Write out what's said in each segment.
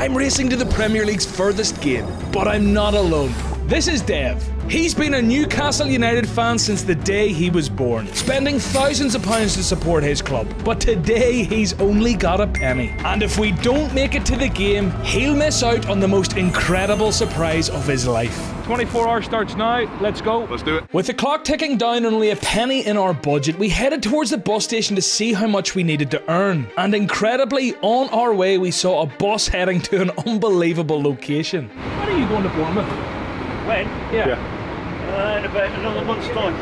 I'm racing to the Premier League's furthest game, but I'm not alone. This is Dev. He's been a Newcastle United fan since the day he was born, spending thousands of pounds to support his club. But today he's only got a penny. And if we don't make it to the game, he'll miss out on the most incredible surprise of his life. 24 hour starts now, let's go. Let's do it. With the clock ticking down and only a penny in our budget, we headed towards the bus station to see how much we needed to earn. And incredibly, on our way we saw a bus heading to an unbelievable location. When are you going to Bournemouth? When? Yeah. In about another month's time.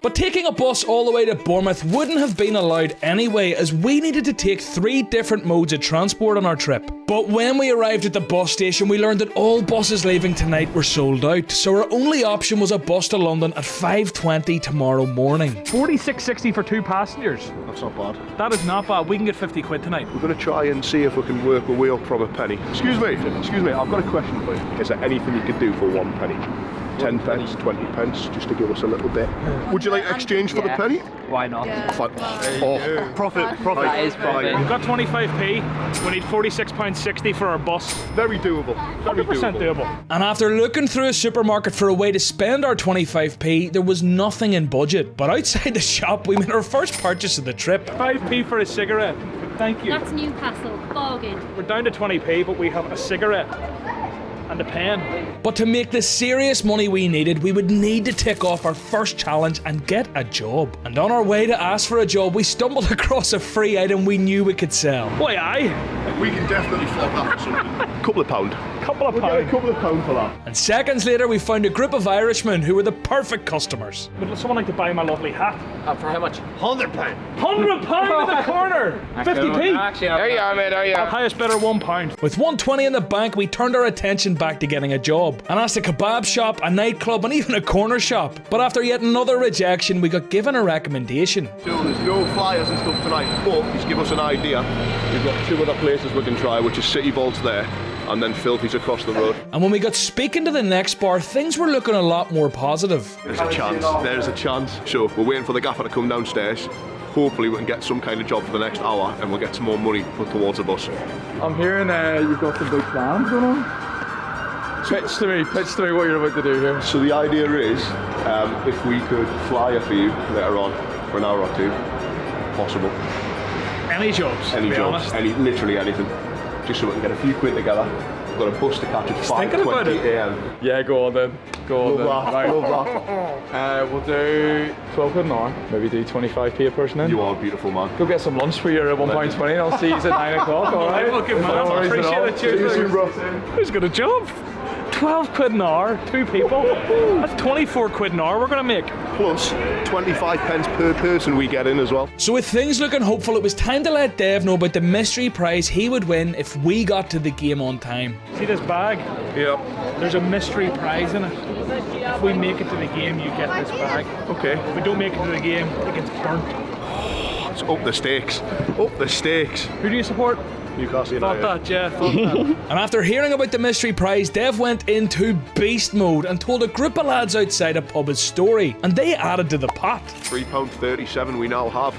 But taking a bus all the way to Bournemouth wouldn't have been allowed anyway, as we needed to take 3 different modes of transport on our trip. But when we arrived at the bus station, we learned that all buses leaving tonight were sold out, so our only option was a bus to London at 5:20 tomorrow morning. 46.60 for 2 passengers. That's not bad. That is not bad. We can get 50 quid tonight. We're going to try and see if we can work our way up from a penny. Excuse me, I've got a question for you. Is there anything you could do for 1 penny? 10 pence, 20 pence, just to give us a little bit. Would you like exchange for the penny? Why not? Profit. That is profit. We've got 25p. We need £46.60 for our bus. Very doable. Very 100% doable. And after looking through a supermarket for a way to spend our 25p, there was nothing in budget. But outside the shop, we made our first purchase of the trip. 5p for a cigarette. Thank you. That's Newcastle. Bargain. We're down to 20p, but we have a cigarette and a pen. But to make the serious money we needed, we would need to tick off our first challenge and get a job. And on our way to ask for a job, we stumbled across a free item we knew we could sell. Why, aye? We can definitely flog that for something. Couple of pound. Couple of We'll get a pounds. couple of pound for that. And seconds later, we found a group of Irishmen who were the perfect customers. Would someone like to buy my lovely hat? For how much? £100. £100 in the corner! 50p! Actually, there you are, mate, there you are. Highest bidder, £1. With 120 in the bank, we turned our attention back to getting a job and asked a kebab shop, a nightclub, and even a corner shop. But after yet another rejection, we got given a recommendation. So there's no flyers and stuff tonight, but he's give us an idea. We've got 2 other places we can try, which is City Vaults there, and then Filthy's across the road. And when we got speaking to the next bar, things were looking a lot more positive. There's a chance. So we're waiting for the gaffer to come downstairs. Hopefully we can get some kind of job for the next hour and we'll get some more money put towards the bus. I'm hearing you've got some big plans going on. Pitch to me what you're about to do here. So the idea is, if we could flyer for you later on for an hour or 2, possible. Any jobs? Any to be jobs, honest. literally anything. Just so we can get a few quid together. We've got a bus to catch at thinking about 5:20 it. a.m. Yeah, go on then. Love Right. that. We'll do 12 quid an hour. Maybe do 25p a person then. You are a beautiful man. Go get some lunch for your £1.20 and I'll see you at 9 o'clock, alright? Fucking man, No I worries at appreciate all. it. See you Cheers. soon, bro. Who's got a job? 12 quid an hour, 2 people. That's 24 quid an hour we're going to make. Plus 25 pence per person we get in as well. So with things looking hopeful, it was time to let Dev know about the mystery prize he would win if we got to the game on time. See this bag? Yeah. There's a mystery prize in it. If we make it to the game, you get this bag. Okay. If we don't make it to the game, it gets burnt. It's up the stakes. Up the stakes. Who do you support? Newcastle Thought United. that, yeah, thought that. And after hearing about the mystery prize, Dev went into beast mode and told a group of lads outside a pub his story, and they added to the pot. £3.37 we now have.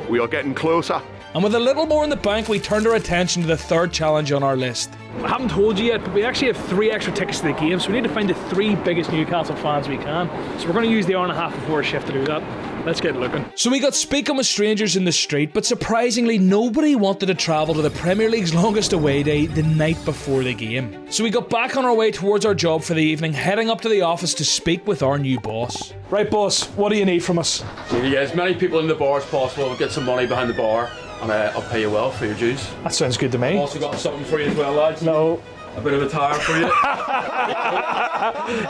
We are getting closer. And with a little more in the bank, we turned our attention to the third challenge on our list. I haven't told you yet, but we actually have 3 extra tickets to the game, so we need to find the 3 biggest Newcastle fans we can. So we're going to use the hour and a half before our shift to do that. Let's get looking. So we got speaking with strangers in the street, but surprisingly nobody wanted to travel to the Premier League's longest away day the night before the game. So we got back on our way towards our job for the evening, heading up to the office to speak with our new boss. Right, boss, what do you need from us? Need to get as many people in the bar as possible, get some money behind the bar, and I'll pay you well for your dues. That sounds good to me. Also got something for you as well, lads. No. A bit of a tire for you.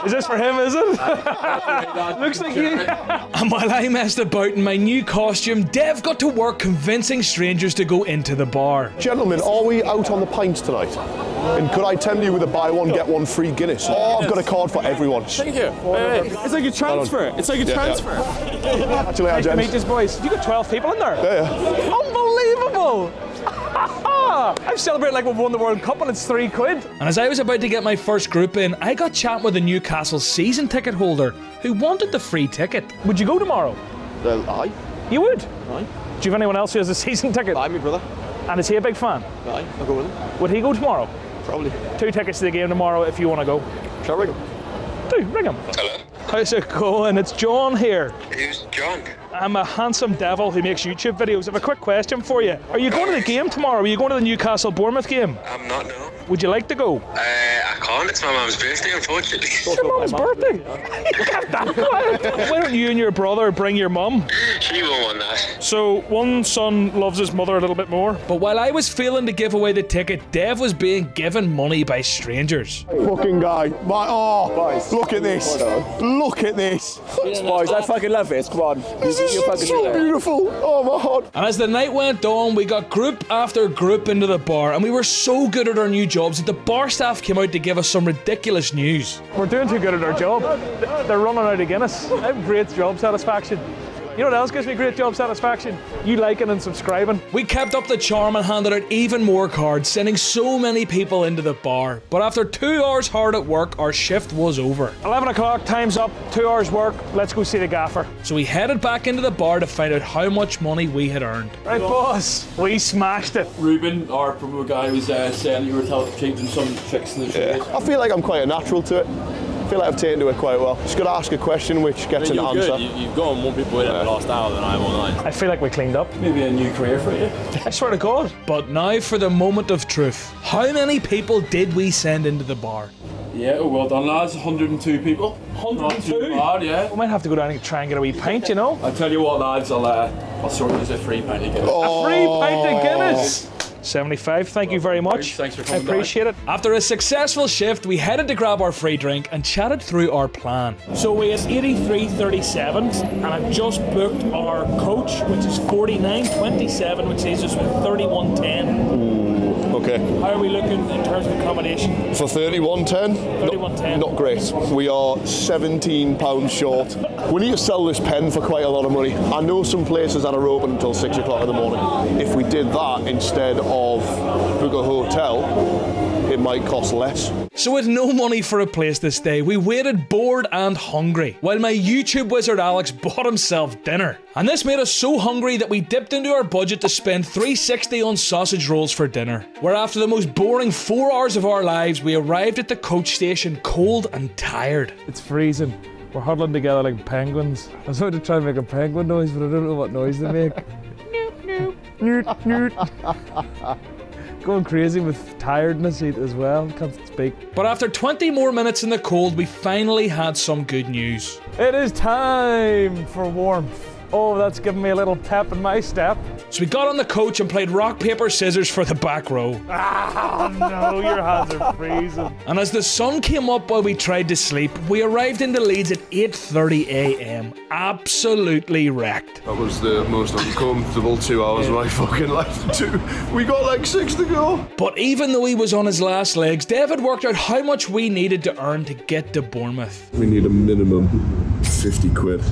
Is this for him, is it? Looks like you. And while I messed about in my new costume, Dev got to work convincing strangers to go into the bar. Gentlemen, are we out on the pints tonight? And could I tempt you with a buy one, get one free Guinness? Oh, I've got a card for everyone. Thank you. It's like a transfer. It's like a transfer. Actually, Nice to meet you, boys. You got 12 people in there? Yeah. Unbelievable! I've celebrated like we've won the World Cup and it's 3 quid. And as I was about to get my first group in, I got chatting with a Newcastle season ticket holder who wanted the free ticket. Would you go tomorrow? Aye. You would? Aye. Do you have anyone else who has a season ticket? Aye, me brother. And is he a big fan? Aye, I'll go with him. Would he go tomorrow? Probably. 2 tickets to the game tomorrow if you want to go. Shall I ring him? Do, ring him. Hello? How's it going? It's John here. Who's John? I'm a handsome devil who makes YouTube videos. I have a quick question for you. Are you going to the game tomorrow? Are you going to the Newcastle Bournemouth game? I'm not, no. Would you like to go? I can't. It's my mum's birthday, unfortunately. It's your mum's birthday? Get that quiet. Why don't you and your brother bring your mum? She won't want that. So one son loves his mother a little bit more. But while I was failing to give away the ticket, Dev was being given money by strangers. Fucking guy. Look at this. Look at this. Boys, I fucking love it. Come on. This is so beautiful. Oh my god. And as the night went on, we got group after group into the bar, and we were so good at our new jobs that the bar staff came out to give us some ridiculous news. We're doing too good at our job. They're running out of Guinness. I have great job satisfaction. You know what else gives me great job satisfaction? You liking and subscribing. We kept up the charm and handed out even more cards, sending so many people into the bar. But after 2 hours hard at work, our shift was over. 11 o'clock, time's up, 2 hours work, let's go see the gaffer. So we headed back into the bar to find out how much money we had earned. Right, boss, we smashed it. Ruben, our promo guy, was saying you were teaching some tricks in the trade. I feel like I'm quite a natural to it. I feel like I've taken to it quite well. Just got to ask a question which gets an answer. You've gone more people in the last hour than I am all night. I feel like we cleaned up. Maybe a new career for you. I swear to God. But now for the moment of truth. How many people did we send into the bar? Yeah, well done, lads. 102 people. 102? Not too bad, yeah. We might have to go down and try and get a wee pint, you know? I tell you what, lads, I'll sort you a free pint of Guinness. A free pint of Guinness. 75, thank you very much. Thanks for I coming appreciate it. After a successful shift, we headed to grab our free drink and chatted through our plan. So we had 83.37 and I've just booked our coach, which is 49.27, which leaves us with 31.10. Okay. How are we looking in terms of accommodation? For 31.10? 31.10. Not great. We are £17 short. We need to sell this pen for quite a lot of money. I know some places that are open until 6 o'clock in the morning. If we did that instead of book a hotel, it might cost less. So with no money for a place to stay, we waited bored and hungry, while my YouTube wizard Alex bought himself dinner. And this made us so hungry that we dipped into our budget to spend $3.60 on sausage rolls for dinner, where after the most boring 4 hours of our lives, we arrived at the coach station cold and tired. It's freezing. We're huddling together like penguins. I was about to try and make a penguin noise, but I don't know what noise they make. Newt, newt, newt. Going crazy with tiredness as well, can't speak. But after 20 more minutes in the cold, we finally had some good news. It is time for warmth. Oh, that's giving me a little pep in my step. So we got on the coach and played rock, paper, scissors for the back row. Oh no, your hands are freezing. And as the sun came up while we tried to sleep, we arrived into Leeds at 8:30 a.m. Absolutely wrecked. That was the most uncomfortable 2 hours of my fucking life too. We got like 6 to go. But even though he was on his last legs, David worked out how much we needed to earn to get to Bournemouth. We need a minimum 50 quid.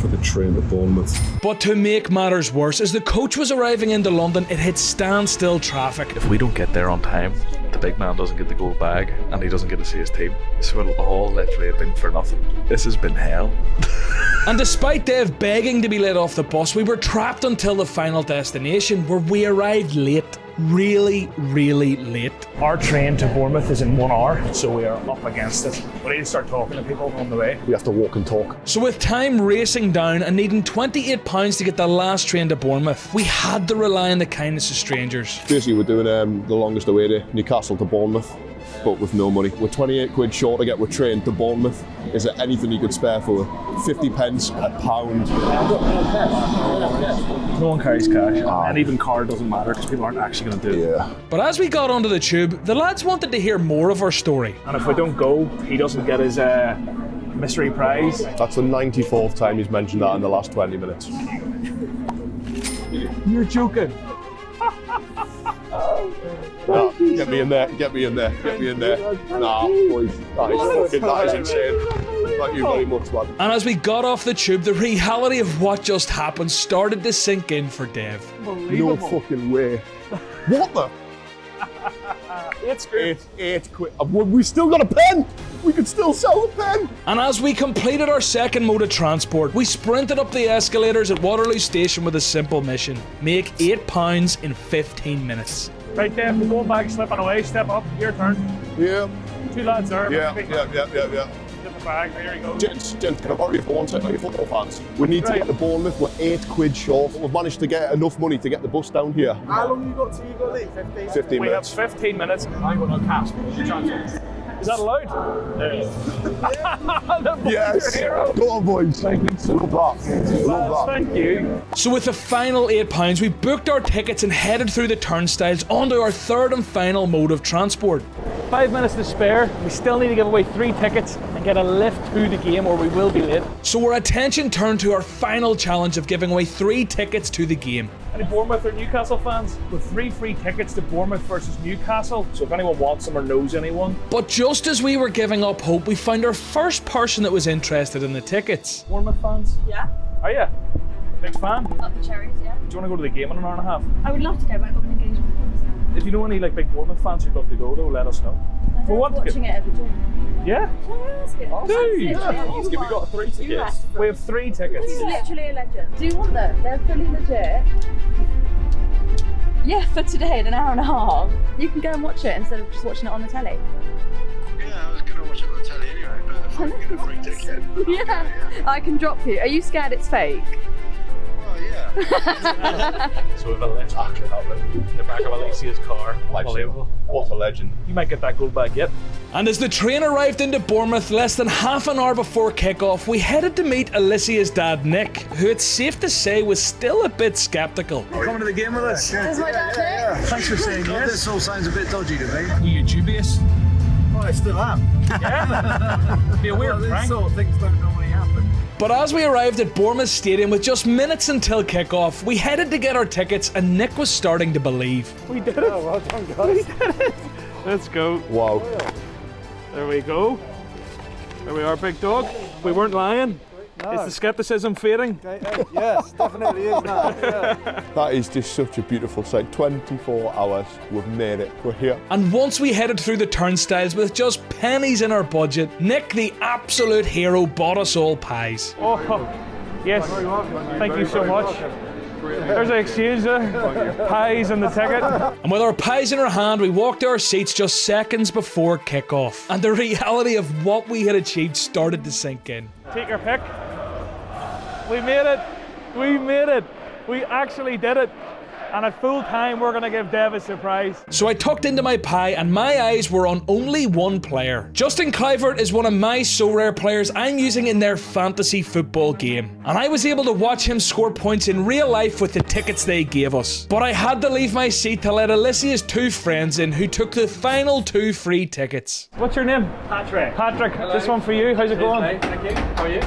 For the train to Bournemouth. But to make matters worse, as the coach was arriving into London, it hit standstill traffic. If we don't get there on time, the big man doesn't get the gold bag and he doesn't get to see his team. So it'll all literally have been for nothing. This has been hell. And despite Dave begging to be let off the bus, we were trapped until the final destination, where we arrived late. Really, really late. Our train to Bournemouth is in 1 hour, so we are up against it. We need to start talking to people on the way. We have to walk and talk. So with time racing down and needing £28 to get the last train to Bournemouth, we had to rely on the kindness of strangers. Basically, we're doing the longest away day, Newcastle to Bournemouth, but with no money. We're 28 quid short to get our train to Bournemouth. Is there anything you could spare for 50 pence, a pound? No one carries cash, and even card doesn't matter because people aren't actually going to do it. Yeah. But as we got onto the tube, the lads wanted to hear more of our story. And if we don't go, he doesn't get his mystery prize. That's the 94th time he's mentioned that in the last 20 minutes. You're joking. Nah, get me in there, get me in there, get me in there. Nah, boys, that is insane. Thank you very much, man. And as we got off the tube, the reality of what just happened started to sink in for Dev. No fucking way. What the? Eight quid. We still got a pen. We could still sell the pen. And as we completed our second mode of transport, we sprinted up the escalators at Waterloo Station with a simple mission: make £8 in 15 minutes. Right there, we're going back, slipping away, step up, your turn. Yeah. 2 lads there. Yeah. Slip the bag, there you go. Gents, can I borrow you for 1 second, you football fans? We need to get to Bournemouth, we're 8 quid short. We've managed to get enough money to get the bus down here. How long you got till you got leave? 15? 15 We have minutes. 15 minutes. I ain't got no cash. Is that allowed? Yes. Go on, boys. Love that. Love that. Thank you. So with the final £8, we booked our tickets and headed through the turnstiles onto our third and final mode of transport. 5 minutes to spare. We still need to give away 3 tickets and get a lift to the game or we will be late. So our attention turned to our final challenge of giving away 3 tickets to the game. Any Bournemouth or Newcastle fans? With 3 free tickets to Bournemouth versus Newcastle. So if anyone wants them or knows anyone. But just as we were giving up hope, we found our first person that was interested in the tickets. Bournemouth fans? Yeah. Are you? Big fan? Up the cherries, yeah. Do you want to go to the game in an hour and a half? I would love to go, but I've got an engagement. If you know any big Bournemouth fans who'd love to go though, let us know. I We love want to watching it every day. Yeah? Can I ask it? Do. We got 3 tickets. We have 3 tickets. He's literally a legend. Do you want them? They're fully legit. Yeah, for today in an hour and a half. You can go and watch it instead of just watching it on the telly. Yeah, I was going to watch it on the telly anyway, but if I get a free ticket. Yeah, I can drop you. Are you scared it's fake? Oh, yeah. So we have a lift actually happening in the back of Alicia's car. Unbelievable. What a legend. You might get that gold back yet. And as the train arrived into Bournemouth less than half an hour before kick-off, we headed to meet Alicia's dad Nick, who it's safe to say was still a bit sceptical. Coming to the game with us? Is my dad there? Thanks for saying yes. This all sounds a bit dodgy to me. Are you dubious? Well, I still am. Yeah? Be a weird This prank. sort of things don't normally happen. But as we arrived at Bournemouth Stadium with just minutes until kick-off, we headed to get our tickets and Nick was starting to believe. We did it. Oh, well done, guys. We did it. Let's go. Wow. There we go. There we are, big dog. We weren't lying. No. Is the skepticism fading? Yes, definitely is now. Yeah. That is just such a beautiful sight. 24 hours, we've made it. We're here. And once we headed through the turnstiles with just pennies in our budget, Nick, the absolute hero, bought us all pies. Oh, yes. Thank you so much. There's an exchange there. Pies and the ticket. And with our pies in our hand, we walked to our seats just seconds before kick-off. And the reality of what we had achieved started to sink in. Take your pick. We made it. We made it. We actually did it. And at full time, we're going to give Dev a surprise. So I tucked into my pie and my eyes were on only one player. Justin Kluivert is one of my so rare players I'm using in their fantasy football game. And I was able to watch him score points in real life with the tickets they gave us. But I had to leave my seat to let Alicia's 2 friends in who took the final 2 free tickets. What's your name? Patrick. Patrick. Hello. This one for you. How's it going? Thank you. How are you?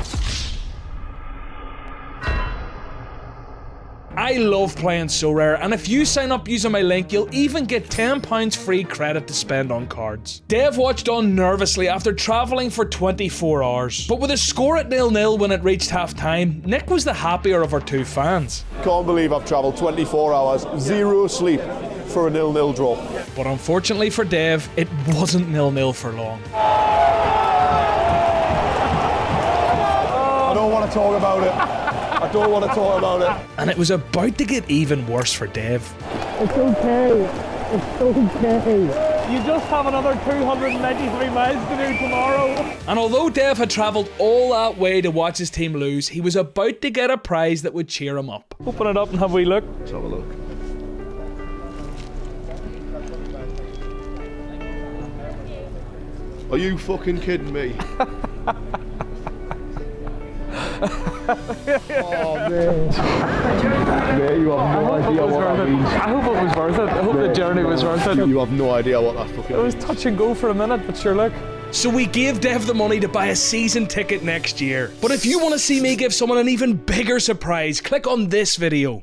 I love playing So Rare, and if you sign up using my link, you'll even get £10 free credit to spend on cards. Dev watched on nervously after travelling for 24 hours. But with a score at 0-0 when it reached half-time, Nick was the happier of our 2 fans. Can't believe I've travelled 24 hours, 0 sleep for a 0-0 draw. But unfortunately for Dev, it wasn't 0-0 for long. I don't want to talk about it. I don't want to talk about it. And it was about to get even worse for Dev. It's okay. It's okay. You just have another 293 miles to do tomorrow. And although Dev had travelled all that way to watch his team lose, he was about to get a prize that would cheer him up. Open it up and have a wee look. Let's have a look. Are you fucking kidding me? Oh man. Mate, you have no idea what that means. I hope it was worth it. I hope the journey was worth it. You have no idea what that fucking It was touch and go for a minute, but sure, look. So we gave Dev the money to buy a season ticket next year. But if you want to see me give someone an even bigger surprise, click on this video.